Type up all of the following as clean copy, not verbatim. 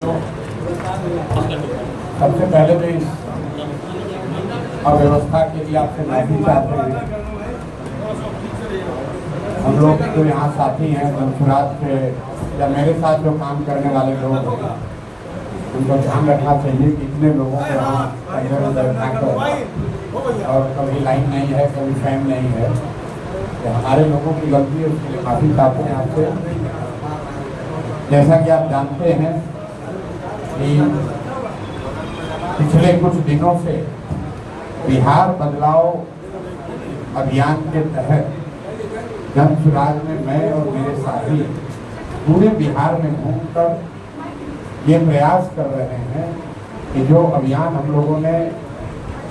सबसे पहले तो इस अव्यवस्था के लिए आपसे माफी चाहते हैं। हम लोग जो यहाँ साथी हैं धनसुराज के या मेरे साथ जो काम करने वाले लोग हैं उनको ध्यान रखना चाहिए कि इतने लोगों को यहाँ अंदर अंदर उठाकर और कभी लाइन नहीं है, कभी फैन नहीं है, तो हमारे लोगों की गलती है, उसके लिए माफी चाहते हैं आपसे। जैसा कि आप जानते हैं कि पिछले कुछ दिनों से बिहार बदलाव अभियान के तहत धनसुराज में मैं और मेरे साथी पूरे बिहार में घूमकर ये प्रयास कर रहे हैं कि जो अभियान हम लोगों ने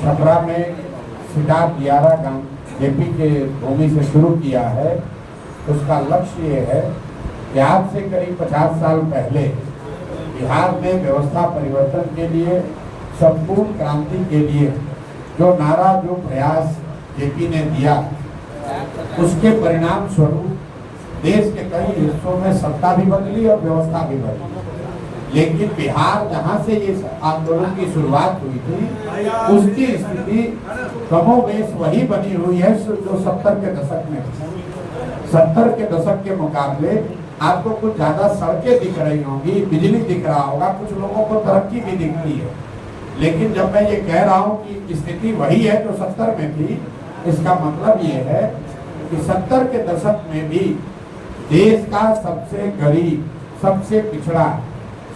छपरा में सिटार दियारा गांव जेपी के भूमि से शुरू किया है, उसका लक्ष्य ये है कि आज से करीब 50 साल पहले बिहार में व्यवस्था परिवर्तन के लिए, संपूर्ण क्रांति के लिए जो नारा, जो प्रयास जेपी ने दिया, उसके परिणाम स्वरूप देश के कई हिस्सों में सत्ता भी बदली और व्यवस्था भी बदली। लेकिन बिहार जहां से ये आंदोलन की शुरुआत हुई थी, उसकी स्थिति कमोबेश वही बनी हुई है जो 70 के दशक में थी। 70 के दशक के मुकाबले आपको कुछ ज्यादा सड़कें दिख रही होंगी, बिजली दिख रहा होगा, कुछ लोगों को तरक्की भी दिखती है। लेकिन जब मैं ये कह रहा हूँ कि स्थिति वही है जो 70 में थी, इसका मतलब ये है कि 70 के दशक में भी देश का सबसे गरीब, सबसे पिछड़ा,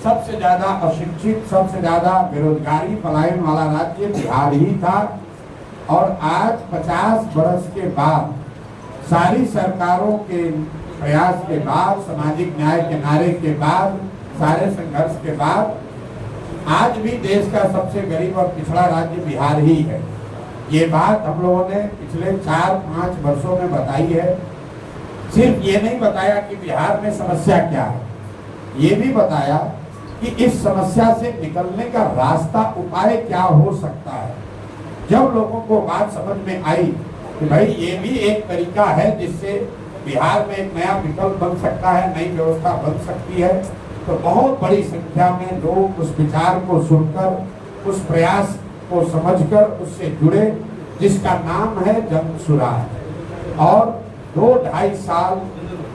सबसे ज्यादा अशिक्षित, सबसे ज्यादा बेरोजगारी पलायन वाला राज्य बिहार ही था। और आज 50 वर्ष के बाद, सारी सरकारों के प्रयास के बाद, सामाजिक न्याय के नारे के बाद, सारे संघर्ष के बाद आज भी देश का सबसे गरीब और पिछड़ा राज्य बिहार ही है। ये बात हम लोगों ने पिछले 4-5 वर्षों में बताई है। सिर्फ ये नहीं बताया कि बिहार में समस्या क्या है, ये भी बताया कि इस समस्या से निकलने का रास्ता, उपाय क्या हो सकता है। जब लोगों को बात समझ में आई कि भाई ये भी एक तरीका है जिससे बिहार में एक नया विकल्प बन सकता है, नई व्यवस्था बन सकती है, तो बहुत बड़ी संख्या में लोग उस विचार को सुनकर, उस प्रयास को समझकर उससे जुड़े, जिसका नाम है धनसुराज। और 2-2.5 साल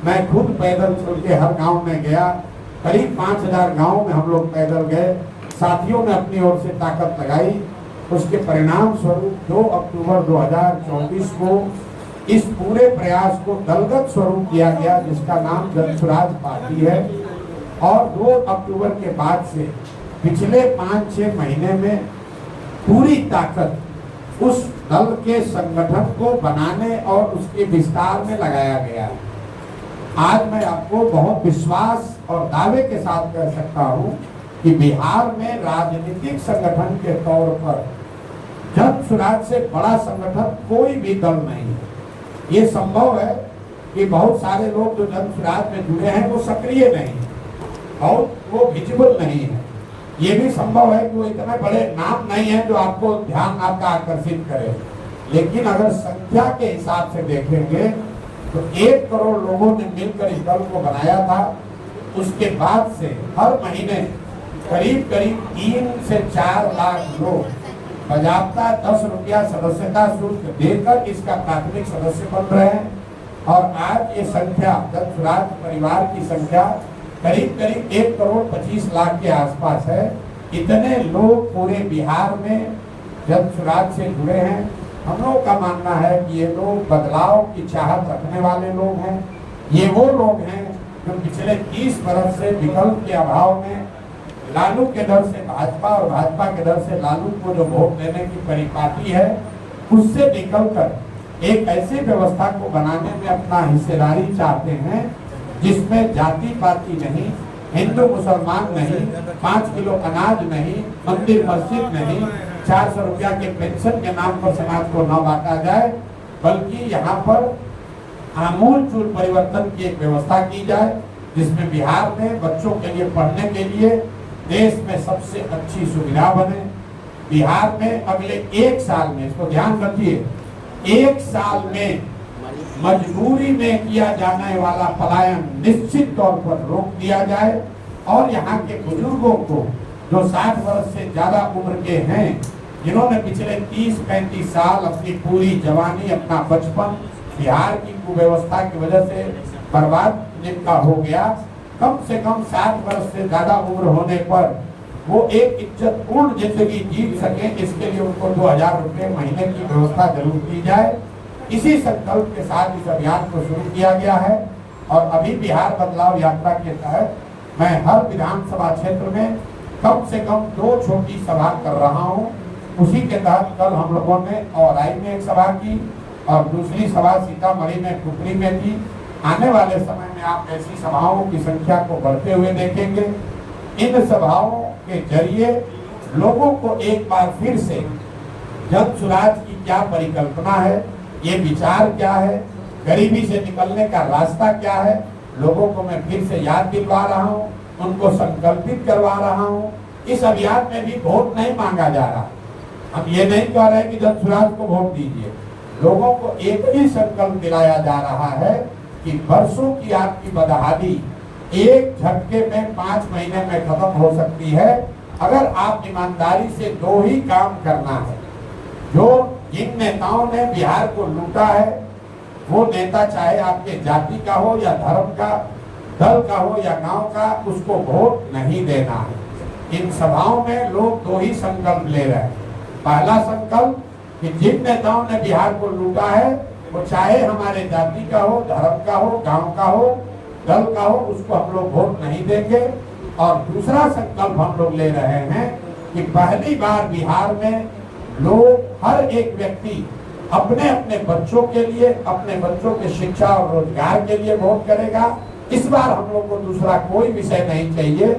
मैं खुद पैदल चल के हर गांव में गया। करीब 5000 गांव में हम लोग पैदल गए। साथियों ने अपनी ओर से ताकत लगाई। उसके परिणाम स्वरूप 2 अक्टूबर 2024 को इस पूरे प्रयास को दलगत स्वरूप दिया गया, जिसका नाम धनसुराज पार्टी है। और 2 अक्टूबर के बाद से पिछले 5-6 महीने में पूरी ताकत उस दल के संगठन को बनाने और उसके विस्तार में लगाया गया है। आज मैं आपको बहुत विश्वास और दावे के साथ कह सकता हूं कि बिहार में राजनीतिक संगठन के तौर पर धनसुराज से बड़ा संगठन कोई भी दल नहीं है। ये संभव है कि बहुत सारे लोग जो धनसुराज में जुड़े हैं वो सक्रिय नहीं है और वो विजिबल नहीं है। ये भी संभव है कि वो इतने बड़े नाम नहीं है जो आपको ध्यान आपका आकर्षित करे। लेकिन अगर संख्या के हिसाब से देखेंगे तो 1 करोड़ लोगों ने मिलकर इस दल को बनाया था। उसके बाद से हर महीने करीब 3 से 4 लाख लोग बजाबता 10 रुपया सदस्यता शुल्क देकर इसका प्राथमिक सदस्य बन रहे हैं। और आज ये संख्या, धनसुराज परिवार की संख्या करीब 1 करोड़ 25 लाख के आसपास है। इतने लोग पूरे बिहार में धनसुराज से जुड़े हैं। हम लोगों का मानना है कि ये लोग बदलाव की चाहत रखने वाले लोग हैं। ये वो लोग हैं जो पिछले 30 वर्ष से विकल्प के अभाव में लालू के डर से भाजपा और भाजपा के डर से लालू को जो वोट देने की परिपाटी है, उससे निकलकर एक ऐसी व्यवस्था को बनाने में अपना हिस्सेदारी चाहते हैं जिसमें जाति पाति नहीं, हिंदू मुसलमान नहीं, 5 किलो अनाज नहीं, मंदिर मस्जिद नहीं, 400 रुपया के पेंशन के नाम पर समाज को न बांटा जाए, बल्कि यहाँ पर आमूल-चूल परिवर्तन की एक व्यवस्था की जाए, जिसमें बिहार में बच्चों के लिए पढ़ने के लिए देश में सबसे अच्छी सुविधा बने। बिहार में अगले 1 साल में, इसको ध्यान रखिए, 1 साल में मजबूरी में किया जाने वाला पलायन निश्चित तौर पर रोक दिया जाए और यहाँ के बुजुर्गों को जो 60 वर्ष से ज्यादा उम्र के हैं, जिन्होंने पिछले 30-35 साल अपनी पूरी जवानी, अपना बचपन बिहार की कुव्यवस्था की वजह से बर्बाद जिनका हो गया, कम से कम 60 वर्ष से ज्यादा उम्र होने पर वो एक इज्जतपूर्ण जिंदगी जीत सके, इसके लिए उनको 2000 रुपये महीने की व्यवस्था जरूर की जाए। इसी संकल्प के साथ इस अभियान को शुरू किया गया है और अभी बिहार बदलाव यात्रा के तहत मैं हर विधानसभा क्षेत्र में कम से कम 2 छोटी सभा कर रहा हूं। उसी के तहत कल हम लोगों ने औराई में एक सभा की और दूसरी सभा सीतामढ़ी में पुपरी में की। आने वाले समय में आप ऐसी सभाओं की संख्या को बढ़ते हुए देखेंगे। इन सभाओं के जरिए लोगों को एक बार फिर से जन सुराज की क्या परिकल्पना है, ये विचार क्या है, गरीबी से निकलने का रास्ता क्या है, लोगों को मैं फिर से याद दिलवा रहा हूँ, उनको संकल्पित करवा रहा हूँ। इस अभियान में भी वोट नहीं मांगा जा रहा। हम ये नहीं कह रहे कि जन सुराज को वोट दीजिए। लोगों को एक ही संकल्प दिलाया जा रहा है कि वर्षों की आपकी बदहाली एक झटके में 5 महीने में खत्म हो सकती है, अगर आप ईमानदारी से 2 ही काम करना है। जो जिन नेताओं ने बिहार को लूटा है, वो नेता चाहे आपके जाति का हो या धर्म का, दल का हो या गांव का, उसको वोट नहीं देना है। इन सभाओं में लोग 2 ही संकल्प ले रहे हैं। पहला संकल्प कि जिन नेताओं ने बिहार को लूटा है, वो चाहे हमारे जाति का हो, धर्म का हो, गांव का हो, दल का हो, उसको हम लोग वोट नहीं देंगे। और दूसरा संकल्प हम लोग ले रहे हैं कि पहली बार बिहार में लोग, हर एक व्यक्ति अपने अपने बच्चों के लिए, अपने बच्चों के शिक्षा और रोजगार के लिए वोट करेगा। इस बार हम लोग को दूसरा कोई विषय नहीं चाहिए।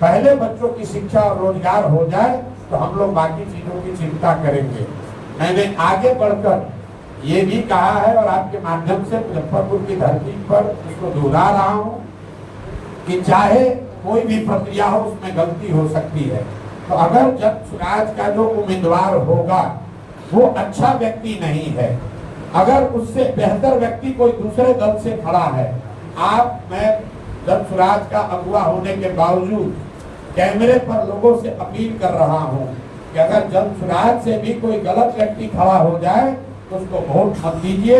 पहले बच्चों की शिक्षा और रोजगार हो जाए तो हम लोग बाकी चीजों की चिंता करेंगे। मैंने आगे बढ़कर ये भी कहा है और आपके माध्यम से मुजफ्फरपुर की धरती पर उसको दोहरा रहा हूँ कि चाहे कोई भी प्रक्रिया हो, उसमें गलती हो सकती है। तो अगर जन सुराज का जो उम्मीदवार होगा वो अच्छा व्यक्ति नहीं है, अगर उससे बेहतर व्यक्ति कोई दूसरे दल से खड़ा है, मैं जन सुराज का अगुवा होने के बावजूद कैमरे पर लोगों से अपील कर रहा हूं कि अगर जन सुराज से भी कोई गलत व्यक्ति खड़ा हो जाए तो उसको वोट मत दीजिए।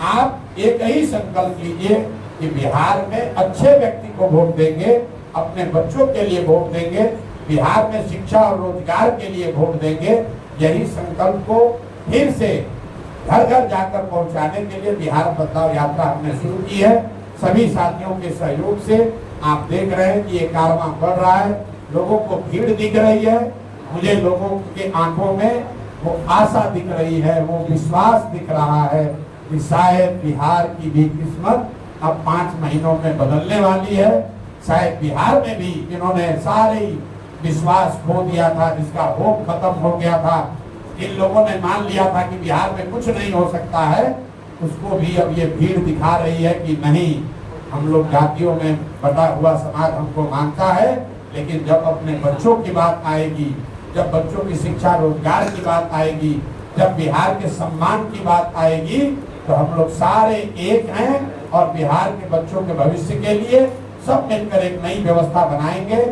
आप एक ही संकल्प लीजिए कि बिहार में अच्छे व्यक्ति को वोट देंगे, अपने बच्चों के लिए वोट देंगे, बिहार में शिक्षा और रोजगार के लिए वोट देंगे। यही संकल्प को फिर से घर घर जाकर पहुंचाने के लिए बिहार बदलाव यात्रा हमने शुरू की है। सभी साथियों के सहयोग से आप देख रहे हैं कि ये कारवां बढ़ रहा है, लोगों को भीड़ दिख रही है, मुझे लोगों के आंखों में वो आशा दिख रही है, वो विश्वास दिख रहा है कि शायद बिहार की भी किस्मत अब 5 महीनों में बदलने वाली है। शायद बिहार में भी जिन्होंने सारे विश्वास खो दिया था, जिसका होप खत्म हो गया था, इन लोगों ने मान लिया था कि बिहार में कुछ नहीं हो सकता है, उसको भी अब ये भीड़ दिखा रही है कि नहीं, हम लोग जातियों में बटा हुआ समाज हमको मानता है, लेकिन जब अपने बच्चों की बात आएगी, जब बच्चों की शिक्षा रोजगार की बात आएगी, जब बिहार के सम्मान की बात आएगी, तो हम लोग सारे एक हैं और बिहार के बच्चों के भविष्य के लिए सब मिलकर एक नई व्यवस्था बनाएंगे।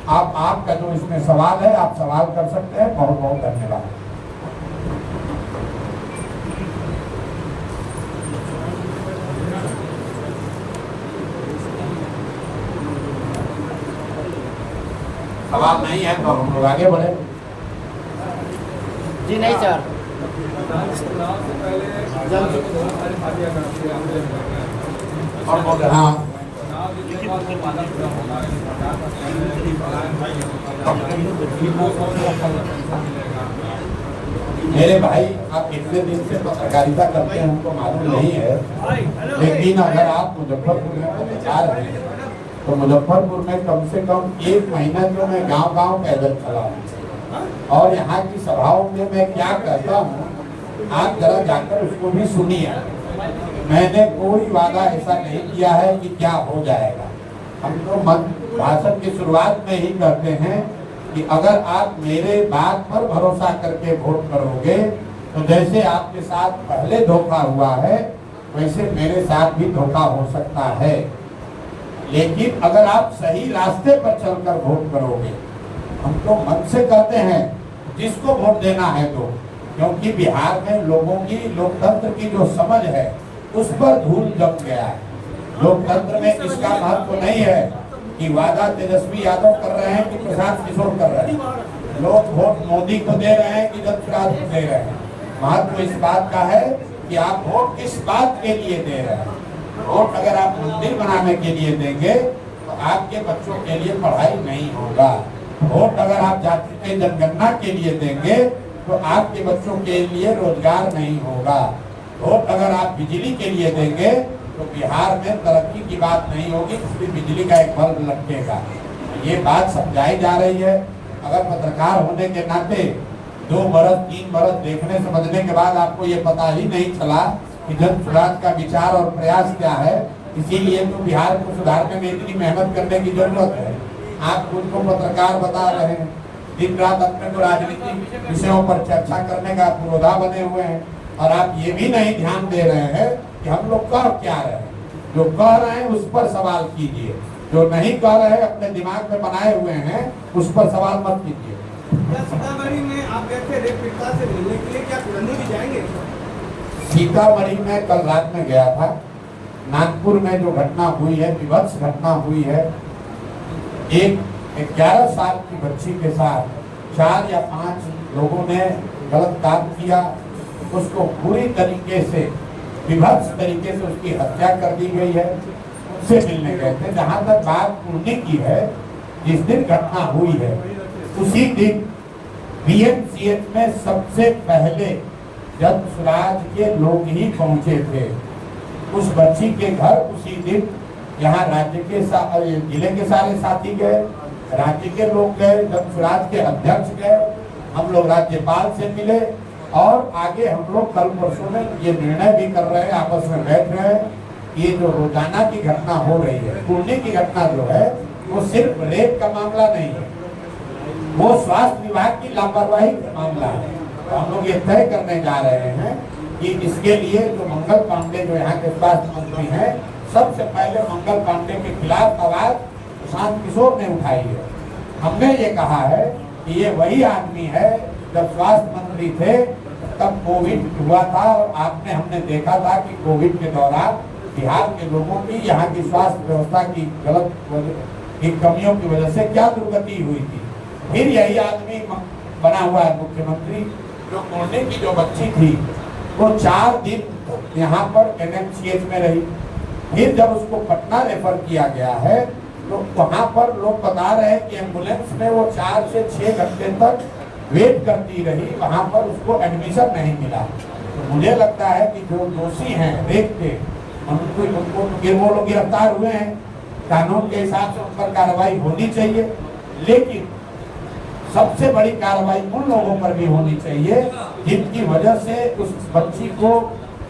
आपका जो इसमें सवाल है, आप सवाल कर सकते हैं। बहुत बहुत धन्यवाद। सवाल नहीं है तो हम लोग आगे बढ़े। जी नहीं सर। और हाँ, मेरे भाई, आप कितने दिन से पत्रकारिता करते हैं हमको मालूम नहीं है, लेकिन अगर आप मुजफ्फरपुर में पत्रकार हैं तो मुजफ्फरपुर में कम से कम 1 महीना जो मैं गांव-गांव पैदल चला हूँ और यहाँ की सभाओं में मैं क्या कहता हूँ, आप जरा जाकर उसको भी सुनिए। मैंने कोई वादा ऐसा नहीं किया है कि क्या हो जाएगा। हम तो भाषण की शुरुआत में ही कहते हैं कि अगर आप मेरे बात पर भरोसा करके वोट करोगे तो जैसे आपके साथ पहले धोखा हुआ है, वैसे मेरे साथ भी धोखा हो सकता है। लेकिन अगर आप सही रास्ते पर चलकर वोट करोगे, हम तो मन से कहते हैं जिसको वोट देना है तो, क्योंकि बिहार में लोगों की लोकतंत्र की जो समझ है उस पर धूल जम गया है। लोकतंत्र में इसका महत्व नहीं है कि वादा तेजस्वी यादव कर रहे हैं कि प्रशांत किशोर कर रहे हैं। लोग वोट मोदी को दे रहे हैं कि जगन्नाथ को दे रहे हैं। महत्व इस बात का है कि आप वोट किस बात के लिए दे रहे हैं। वोट अगर आप मंदिर बनाने के लिए देंगे तो आपके बच्चों के लिए पढ़ाई नहीं होगा। वोट अगर आप जाति के जनगणना के लिए देंगे तो आपके बच्चों के लिए रोजगार नहीं होगा। वोट अगर आप बिजली के लिए देंगे तो बिहार में तरक्की की बात नहीं होगी, इसलिए बिजली का एक बल्ब लटकेगा। ये बात समझाई जा रही है। अगर पत्रकार होने के नाते 2 बरस 3 बरस देखने समझने के बाद आपको ये पता ही नहीं चला कि जन स्वराज का विचार और प्रयास क्या है, इसीलिए तो बिहार को सुधारने में इतनी मेहनत करने की जरूरत है। आप खुद को पत्रकार बता रहे हैं, दिन रात अपने को राजनीतिक विषयों पर चर्चा करने का पुरोधा बने हुए हैं, और आप ये भी नहीं ध्यान दे रहे हैं कि हम लोग कह क्या रहे हैं। जो कह रहे हैं उस पर सवाल कीजिए, जो नहीं कह रहे हैं अपने दिमाग में बनाए हुए हैं उस पर सवाल मत कीजिए। सीतामढ़ी में आप गए थे रेप पीड़िता से मिलने के लिए, क्या कुरंदी भी जाएंगे? सीतामढ़ी में कल रात में गया था। नागपुर में जो घटना हुई है, विभत्स घटना हुई है, एक 11 साल की बच्ची के साथ 4 या 5 लोगों ने गलत काम किया, उसको पूरी तरीके से विभत्स तरीके से उसकी हत्या कर दी गई है। उससे मिलने गए थे। जहाँ तक बात पुणे की है, जिस दिन घटना हुई है उसी दिन बीएमसीएच में सबसे पहले जन स्वराज के लोग ही पहुंचे थे उस बच्ची के घर। उसी दिन यहाँ राज्य के जिले के सारे साथी गए, राज्य के लोग गए, जन स्वराज के अध्यक्ष गए, हम लोग राज्यपाल से मिले, और आगे हम लोग कल परसों में ये निर्णय भी कर रहे हैं, आपस में बैठ रहे हैं। ये जो रोजाना की घटना हो रही है, पुणे की घटना जो है वो सिर्फ रेप का मामला नहीं है, वो स्वास्थ्य विभाग की लापरवाही का मामला है। तो हम लोग ये तय करने जा रहे हैं कि इसके लिए जो मंगल पांडे जो यहाँ के स्वास्थ्य मंत्री हैं, सबसे पहले मंगल पांडे के खिलाफ आवाज प्रशांत किशोर ने उठाई है। हमने ये कहा है कि ये वही आदमी है, जब स्वास्थ्य मंत्री थे तब कोविड हुआ था, और आपने हमने देखा था कि कोविड के दौरान बिहार के लोगों की, यहाँ की स्वास्थ्य व्यवस्था की गलत की कमियों की वजह से क्या दुर्गति हुई थी। फिर यही आदमी बना हुआ है मुख्यमंत्री। जो पुणे की जो बच्ची थी वो 4 दिन यहाँ पर एनएमसीएच में रही, फिर जब उसको पटना रेफर किया गया है तो वहाँ पर लोग बता रहे हैं कि एम्बुलेंस में वो 4 से 6 घंटे तक वेट करती रही, वहाँ पर उसको एडमिशन नहीं मिला। तो मुझे लगता है कि जो दोषी हैं रेप के, उनको वो लोग गिरफ्तार हुए हैं, कानून के हिसाब से उन पर कार्रवाई होनी चाहिए, लेकिन सबसे बड़ी कार्रवाई उन लोगों पर भी होनी चाहिए जिनकी वजह से उस बच्ची को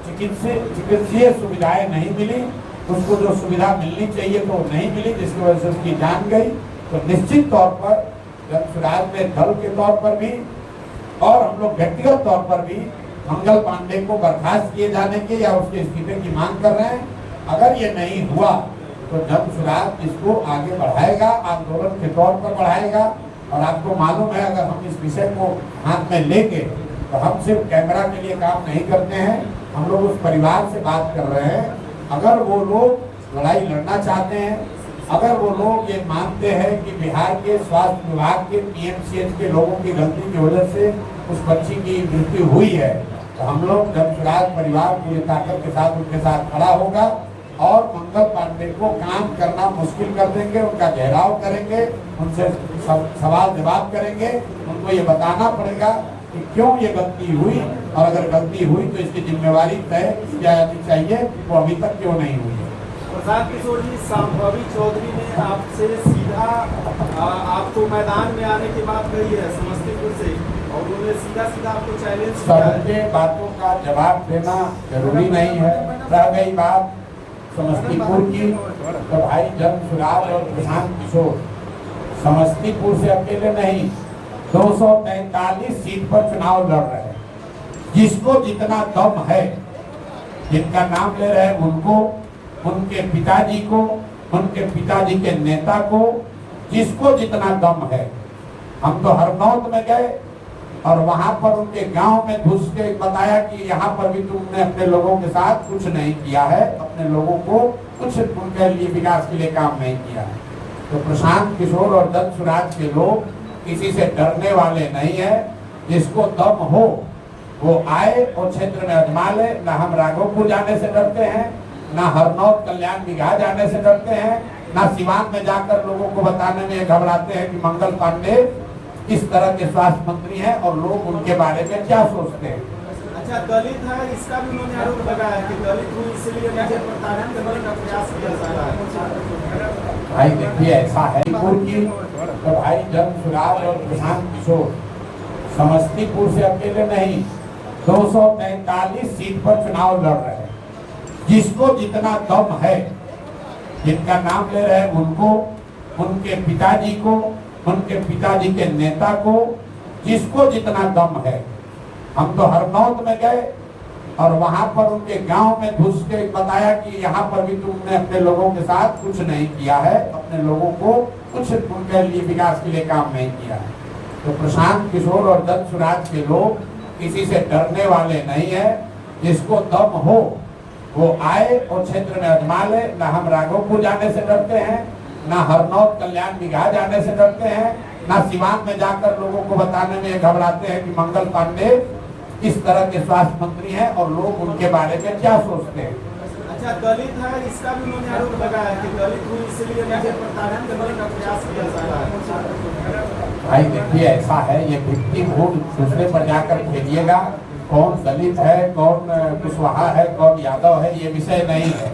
चिकित्सीय सुविधाएं नहीं मिली, उसको जो सुविधा मिलनी चाहिए तो नहीं मिली, जिसकी वजह से उसकी जान गई। तो निश्चित तौर पर जन स्वराज में दल के तौर पर भी और हम लोग व्यक्तिगत तौर पर भी मंगल पांडे को बर्खास्त किए जाने के या उसके इस्तीफे की मांग कर रहे हैं। अगर ये नहीं हुआ तो जन स्वराज इसको आगे बढ़ाएगा, आंदोलन के तौर पर बढ़ाएगा। और आपको मालूम है, अगर हम इस विषय को हाथ में लेके, तो हम सिर्फ कैमरा के लिए काम नहीं करते हैं, हम लोग उस परिवार से बात कर रहे हैं। अगर वो लोग लड़ाई लड़ना चाहते हैं, अगर वो लोग ये मानते हैं कि बिहार के स्वास्थ्य विभाग के पीएमसीएच के लोगों की गलती की वजह से उस बच्ची की मृत्यु हुई है, तो हम लोग जन स्वराज परिवार पूरी ताकत के साथ उनके साथ खड़ा होगा और मंगल पांडे को काम करना मुश्किल कर देंगे, उनका घेराव करेंगे, उनसे सवाल जवाब करेंगे। उनको ये बताना पड़ेगा कि क्यों ये गलती हुई, और अगर गलती हुई तो इसकी जिम्मेवारी तय की जानी चाहिए, वो अभी तक क्यों नहीं हुई है। प्रशांत किशोर जी, संभावी चौधरी ने आपसे सीधा आपको मैदान में आने की बात कही है समस्तीपुर से, और उन्होंने सीधा आपको चैलेंज किया है। सबके बातों का जवाब देना जरूरी नहीं है। रह गई बात समस्तीपुर की, तो भाई जन स्वराज और प्रशांत किशोर समस्तीपुर से अकेले नहीं 243 सीट पर चुनाव लड़ रहे हैं। जिसको जितना दम है, जिनका नाम ले रहे हैं उनको, उनके पिताजी को, उनके पिताजी के नेता को, जिसको जितना दम है। हम तो हरनौत में गए और वहां पर उनके गांव में घुस के बताया कि यहाँ पर भी तुमने अपने लोगों के साथ कुछ नहीं किया है, अपने लोगों को कुछ उनके लिए विकास के लिए काम नहीं किया है। तो प्रशांत किशोर और दत्त के लोग किसी से डरने वाले नहीं है। जिसको दम हो वो आए और क्षेत्र में आजमा ले। न हम राघोपुर जाने से डरते हैं, न हरनौत कल्याण बिघा जाने से डरते हैं, न सिवान में जाकर लोगों को बताने में घबराते हैं कि मंगल पांडे किस तरह के स्वास्थ्य मंत्री हैं और लोग उनके बारे में क्या सोचते हैं। अच्छा, दलित है, इसका भी उन्होंने आरोप लगाया कि दलित हूँ इसलिए मुझे प्रताड़ित करने का प्रयास किया जा रहा है। भाई देखिए, ऐसा है की तो भाई जन्मसुराज और प्रशांत किशोर समस्तीपुर से अकेले नहीं 243 सीट पर चुनाव लड़ रहे हैं। जिसको जितना दम है, जिनका नाम ले रहे हैं उनको, उनके पिताजी को, उनके पिताजी के नेता को, जिसको जितना दम है। हम तो हरनौत में गए और वहां पर उनके गांव में घुस के बताया कि यहाँ पर भी तुमने अपने लोगों के साथ कुछ नहीं किया है, अपने लोगों को कुछ उनके लिए विकास के लिए काम नहीं किया है। तो प्रशांत किशोर और दत्त के लोग किसी से डरने वाले नहीं है। जिसको दम हो वो आए और क्षेत्र में आजमा ले। न हम राघोपुर जाने से डरते हैं, न हरनौत कल्याण बिघा जाने से डरते हैं, न सिवान में जाकर लोगों को बताने में घबराते हैं कि मंगल पांडे किस तरह के स्वास्थ्य मंत्री हैं और लोग उनके बारे में क्या सोचते हैं। अच्छा, दलित है, इसका भी उन्होंने आरोप लगाया कि दलित हूँ इसलिए मुझे प्रताड़ित करने का प्रयास किया जा रहा है। भाई देखिए, ऐसा है, ये विक्टिम वोट दूसरे पर जाकर खेलिएगा। कौन दलित है, कौन कुशवाहा है, कौन यादव है, ये विषय नहीं है।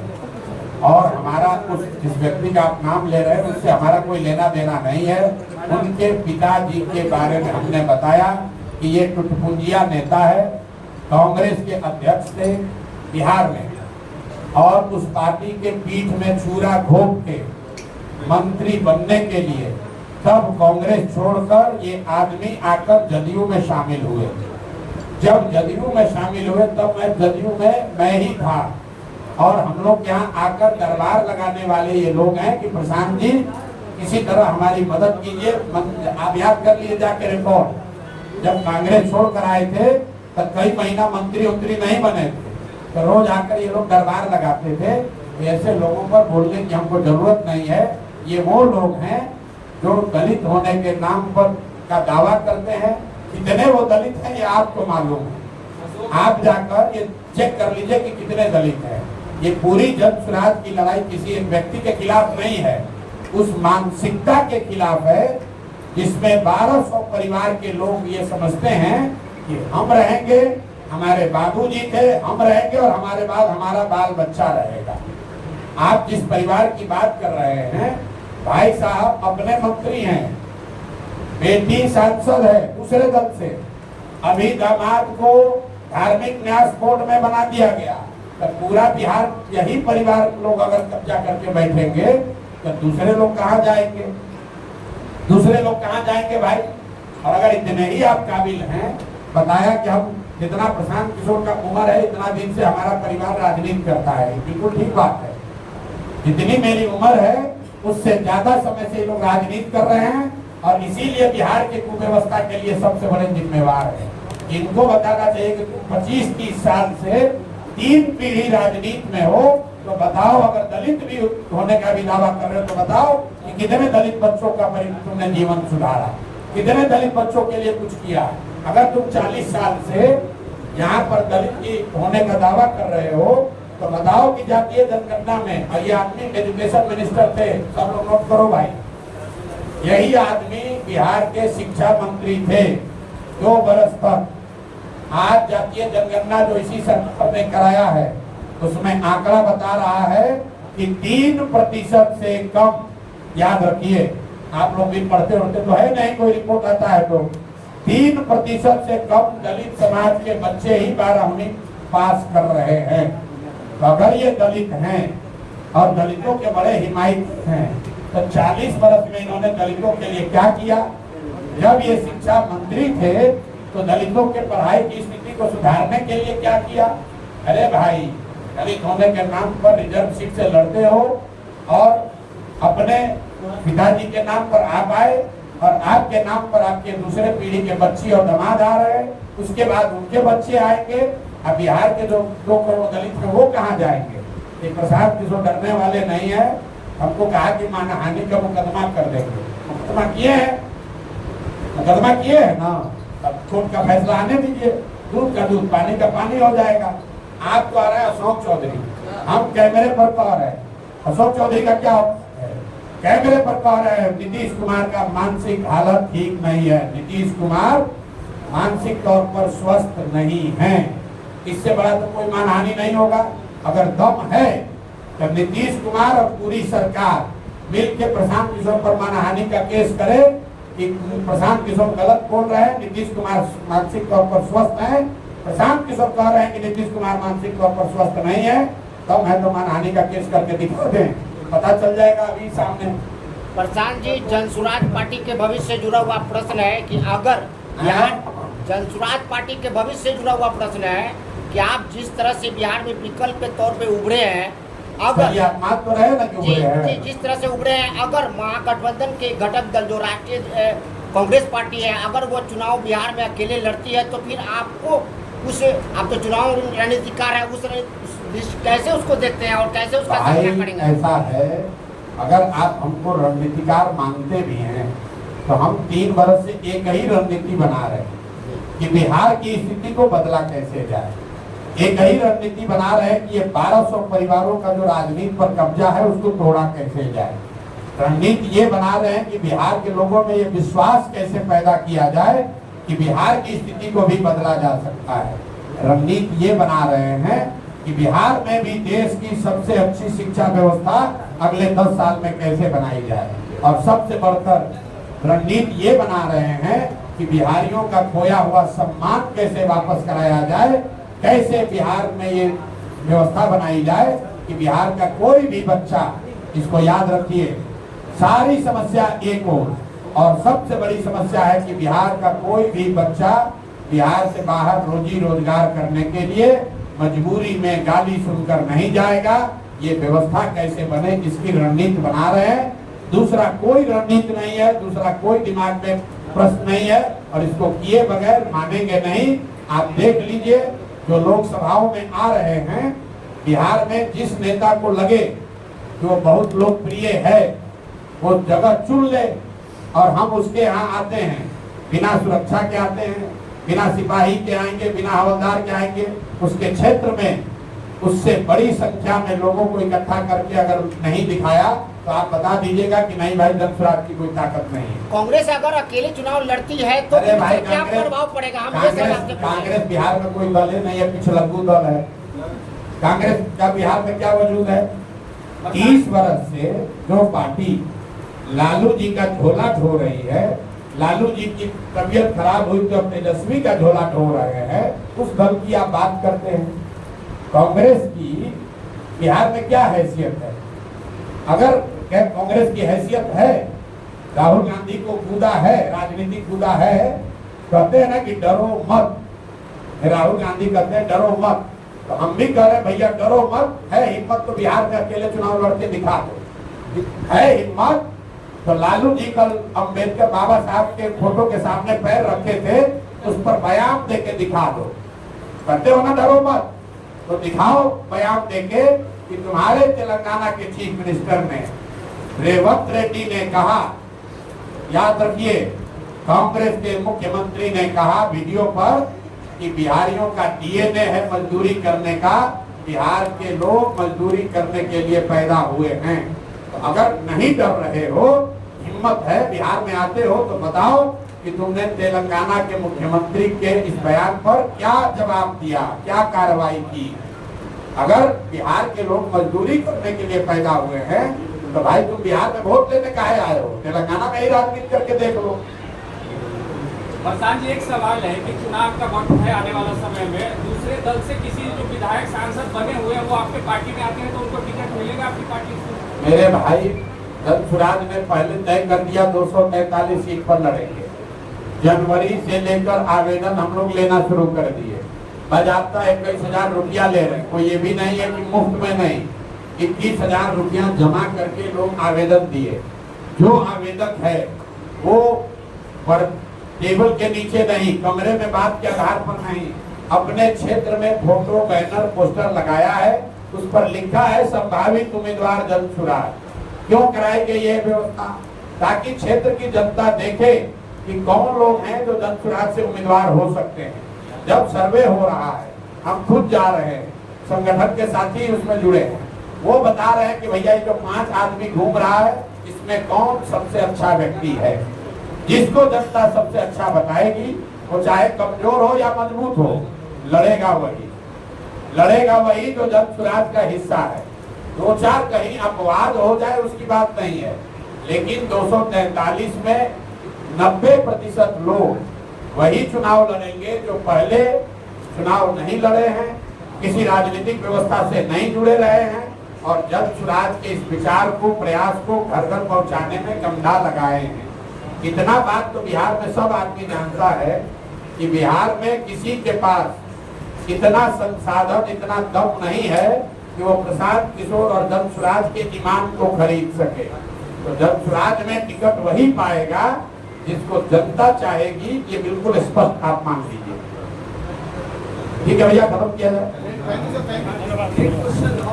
और हमारा उस जिस व्यक्ति का आप नाम ले रहे हैं उससे हमारा कोई लेना देना नहीं है। उनके पिताजी के बारे में हमने बताया कि ये टुटपुंजिया नेता है, कांग्रेस के अध्यक्ष थे बिहार में, और उस पार्टी के पीठ में छुरा घोंप के मंत्री बनने के लिए तब कांग्रेस छोड़कर ये आदमी आकर जदयू में शामिल हुए। जब जदयू में शामिल हुए तब मैं जदयू में मैं ही था और हम लोग यहाँ आकर दरबार लगाने वाले ये लोग हैं कि प्रशांत जी किसी तरह हमारी मदद कीजिए। आप याद कर लिए जाके रिपोर्ट, जब कांग्रेस छोड़कर आए थे तब कई महीना मंत्री उंत्री नहीं बने थे, तो रोज आकर ये लोग दरबार लगाते थे। ऐसे लोगों पर बोलने की हमको जरूरत नहीं है। ये वो लोग हैं जो दलित होने के नाम पर का दावा करते हैं। कितने वो दलित हैं ये आपको मालूम है। आप जाकर ये चेक कर लीजिए कि कितने दलित हैं। ये पूरी जनसुराज की लड़ाई किसी एक व्यक्ति के खिलाफ नहीं है, उस मानसिकता के खिलाफ है जिसमें 1200 परिवार के लोग ये समझते हैं कि हम रहेंगे, हमारे बाबूजी थे, हम रहेंगे और हमारे बाद हमारा बाल बच्चा रहेगा। आप जिस परिवार की बात कर रहे हैं, भाई साहब अपने मंत्री हैं, बेटी सांसद है दूसरे दल से, अभी दामाद को धार्मिक न्यास बोर्ड में बना दिया गया। तो पूरा बिहार यही परिवार लोग अगर कब्जा करके बैठेंगे तो दूसरे लोग कहाँ जाएंगे? दूसरे लोग कहाँ जाएंगे भाई? और अगर इतने ही आप काबिल हैं, बताया कि हम जितना प्रशांत किशोर का उम्र है इतना दिन से हमारा परिवार राजनीति करता है, बिल्कुल ठीक बात है। जितनी मेरी उम्र है उससे ज्यादा समय से लोग राजनीति कर रहे हैं और इसीलिए बिहार के कुव्यवस्था के लिए सबसे बड़े जिम्मेवार है। इनको बताना चाहिए कि तुम 25-30 साल से 3 पीढ़ी राजनीति में हो, तो बताओ अगर दलित भी होने का भी दावा कर रहे हो तो बताओ कि कितने दलित बच्चों का तुमने जीवन सुधारा, कितने दलित बच्चों के लिए कुछ किया। अगर तुम 40 साल से यहाँ पर दलित की होने का दावा कर रहे हो तो बताओ कि जातीय जनगणना में, और ये आदमी एजुकेशन मिनिस्टर थे, सब लोग नोट करो भाई, यही आदमी बिहार के शिक्षा मंत्री थे 2 बरस तक। आज जातीय जनगणना जो इसी सरकार ने कराया है उसमें आंकड़ा बता रहा है कि 3% से कम, याद रखिए आप लोग भी पढ़ते होते तो है नहीं, कोई रिपोर्ट आता है तो 3% से कम दलित समाज के बच्चे ही 12वीं पास कर रहे हैं। तो अगर ये दलित हैं और दलितों के बड़े हिमायत हैं तो 40 वर्ष में इन्होंने दलितों के लिए क्या किया? जब ये शिक्षा मंत्री थे तो दलितों के पढ़ाई की स्थिति को सुधारने के लिए क्या किया? अरे भाई, दलित होने के नाम पर रिजर्व सीट से लड़ते हो और अपने पिताजी के नाम पर आप आए और आपके नाम पर आपके दूसरे पीढ़ी के बच्चे और दामाद आ रहे हैं, उसके बाद उनके बच्चे आएंगे। अब बिहार के जो 2 करोड़ दलित हैं वो कहाँ जाएंगे? ये प्रसाद किशोर डरने वाले नहीं है। हमको कहा कि मानहानि का मुकदमा कर देंगे। मुकदमा किए हैं ना, अब कोर्ट का फैसला आने दीजिए, दूध का दूध पानी का पानी हो जाएगा। आप तो आ रहे हैं अशोक चौधरी, हम कैमरे पर कह रहे हैं अशोक चौधरी का क्या है? कैमरे पर कह रहे हैं नीतीश कुमार का मानसिक हालत ठीक नहीं है, नीतीश कुमार मानसिक तौर पर स्वस्थ नहीं है। इससे बड़ा तो कोई मानहानि नहीं होगा। अगर दम है तो नीतीश कुमार और पूरी सरकार मिलकर प्रशांत किशोर पर मानहानि का केस करे कि प्रशांत किशोर गलत बोल रहे हैं, नीतीश कुमार मानसिक तौर पर स्वस्थ है। प्रशांत किशोर कह रहे हैं कि नीतीश कुमार मानसिक तौर पर स्वस्थ नहीं है, तब है तो मानहानि का केस करके दिखा दें, पता चल जाएगा अभी सामने। प्रशांत जी, जनसुराज पार्टी के भविष्य से जुड़ा हुआ प्रश्न है कि अगर यहाँ जनसुराज पार्टी के भविष्य से जुड़ा हुआ प्रश्न है कि आप जिस तरह से बिहार में विकल्प के तौर पे उभरे हैं, अगर आप मान तो रहे ना कि उभरे हैं, जिस तरह से उभरे हैं, अगर महागठबंधन के घटक दल जो राष्ट्रीय कांग्रेस पार्टी है, अगर वो चुनाव बिहार में अकेले लड़ती है, तो फिर आपको आप तो चुनाव रणनीतिकार है, कैसे उसको देखते हैं और कैसे उसका सामना करेंगे? ऐसा है, अगर आप हमको रणनीतिकार मानते भी हैं तो हम 3 वर्ष से एक ही रणनीति बना रहे हैं कि बिहार की स्थिति को बदला कैसे जाए। एक ही रणनीति बना रहे हैं कि ये 1200 परिवारों का जो राजनीति पर कब्जा है उसको तोड़ा कैसे जाए। रणनीति ये बना रहे हैं कि बिहार के लोगों में ये विश्वास कैसे पैदा किया जाए कि बिहार की स्थिति को भी बदला जा सकता है। रणनीति ये बना रहे हैं कि बिहार में भी देश की सबसे अच्छी शिक्षा व्यवस्था अगले 10 साल में कैसे बनाई जाए, और सबसे बढ़कर रणनीति ये बना रहे हैं कि बिहारियों का खोया हुआ सम्मान कैसे वापस कराया जाए, कैसे बिहार में ये व्यवस्था बनाई जाए कि बिहार का कोई भी बच्चा, इसको याद रखिए, सारी समस्या एक और सबसे बड़ी समस्या है कि बिहार का कोई भी बच्चा बिहार से बाहर रोजी रोजगार करने के लिए मजबूरी में गाली सुनकर नहीं जाएगा। ये व्यवस्था कैसे बने, इसकी रणनीति बना रहे हैं। दूसरा कोई रणनीति नहीं है, दूसरा कोई दिमाग में प्रश्न नहीं है, और इसको किए बगैर मानेंगे नहीं। आप देख लीजिए, जो लोकसभाओं में आ रहे हैं, बिहार में जिस नेता को लगे जो बहुत लोकप्रिय है, वो जगह चुन ले और हम उसके यहाँ आते हैं, बिना सुरक्षा के आते हैं, बिना सिपाही के आएंगे, बिना हवलदार के आएंगे, उसके क्षेत्र में उससे बड़ी संख्या में लोगों को इकट्ठा करके अगर नहीं दिखाया तो आप बता दीजिएगा कि नहीं भाई, जनसुराज की कोई ताकत नहीं है। कांग्रेस अगर अकेले चुनाव लड़ती है तो अरे भाई, क्या प्रभाव पड़ेगा? हम कांग्रेस बिहार में कोई दल नहीं है, पिछलग्गू दल है। कांग्रेस का बिहार में क्या वजूद है? 30 वर्ष से जो पार्टी लालू जी का झोला ढो रही है, लालू जी की तबीयत खराब हुई तो अब तेजस्वी का झोला ढो रहे हैं, उस दल की आप बात करते हैं। कांग्रेस की बिहार में क्या हैसियत है? अगर कांग्रेस की हैसियत है, राहुल गांधी को कूदा है, राजनीतिक कूदा है, कहते हैं ना कि डरो मत, राहुल गांधी कहते हैं डरो मत, तो हम भी कह रहे हैं भैया डरो मत, है हिम्मत तो बिहार में अकेले चुनाव लड़के दिखा दो, है हिम्मत तो लालू जी कल अम्बेडकर बाबा साहब के फोटो के सामने पैर रखे थे, उस पर बयान देके दिखा दो। कहते हो ना डरो मत, तो दिखाओ बयान देके कि तुम्हारे तेलंगाना के चीफ मिनिस्टर ने रेवंत रेड्डी ने कहा, याद रखिए, कांग्रेस के मुख्यमंत्री ने कहा वीडियो पर कि बिहारियों का डीएनए है मजदूरी करने का, बिहार के लोग मजदूरी करने के लिए पैदा हुए हैं। तो अगर नहीं डर रहे हो, हिम्मत है, बिहार में आते हो, तो बताओ कि तुमने तेलंगाना के मुख्यमंत्री के इस बयान पर क्या जवाब दिया, क्या कार्रवाई की। अगर बिहार के लोग मजदूरी करने के लिए पैदा हुए हैं तो भाई तुम बिहार में वोट लेने काहे आए हो? तेलंगाना में ही राजनीति करके देख लो। प्रशांत जी, एक सवाल है कि चुनाव का वक्त है आने वाला समय में, दूसरे दल से किसी जो विधायक सांसद बने हुए हैं वो आपके पार्टी में आते हैं तो उनको टिकट मिलेगा आपकी पार्टी से? मेरे भाई, जनसुराज ने पहले तय कर दिया 243 सीट पर लड़ेंगे। जनवरी से लेकर आवेदन हम लोग लेना शुरू कर दिए। बाजाबता 21,000 रुपया ले रहे हैं, कोई ये भी नहीं है कि मुफ्त में नहीं, 21,000 रुपया जमा करके लोग आवेदन दिए। जो आवेदक है वो पर टेबल के नीचे नहीं, कमरे में बात के आधार पर नहीं, अपने क्षेत्र में फोटो बैनर पोस्टर लगाया है, उस पर लिखा है संभावित उम्मीदवार जनसुराज। क्यों कराई गई है व्यवस्था? ताकि क्षेत्र की जनता देखे कि कौन लोग हैं जो जनसुराज से उम्मीदवार हो सकते हैं। जब सर्वे हो रहा है, हम खुद जा रहे हैं, संगठन के साथी उसमें जुड़े हैं, वो बता रहे हैं कि भैया ये जो 5 आदमी घूम रहा है इसमें कौन सबसे अच्छा व्यक्ति है। जिसको जनता सबसे अच्छा बताएगी, वो चाहे कमजोर हो या मजबूत हो, लड़ेगा वही जो जनसुराज का हिस्सा है। 2-4 कहीं अपवाद हो जाए उसकी बात नहीं है, लेकिन 243 में 90% लोग वही चुनाव लड़ेंगे जो पहले चुनाव नहीं लड़े हैं, किसी राजनीतिक व्यवस्था से नहीं जुड़े रहे हैं और जनसुराज के इस विचार को, प्रयास को घर घर पहुंचाने में कमदा लगाए हैं। इतना बात तो बिहार में सब आदमी जानता है कि बिहार में किसी के पास इतना संसाधन, इतना दम नहीं है कि वो प्रशांत किशोर और जनसुराज के ईमान को खरीद सके। तो जनसुराज में टिकट वही पाएगा जिसको जनता चाहेगी, ये बिल्कुल स्पष्ट आप मान लीजिए। ठीक है भैया, खत्म किया जाए। Thank you sir, thank you.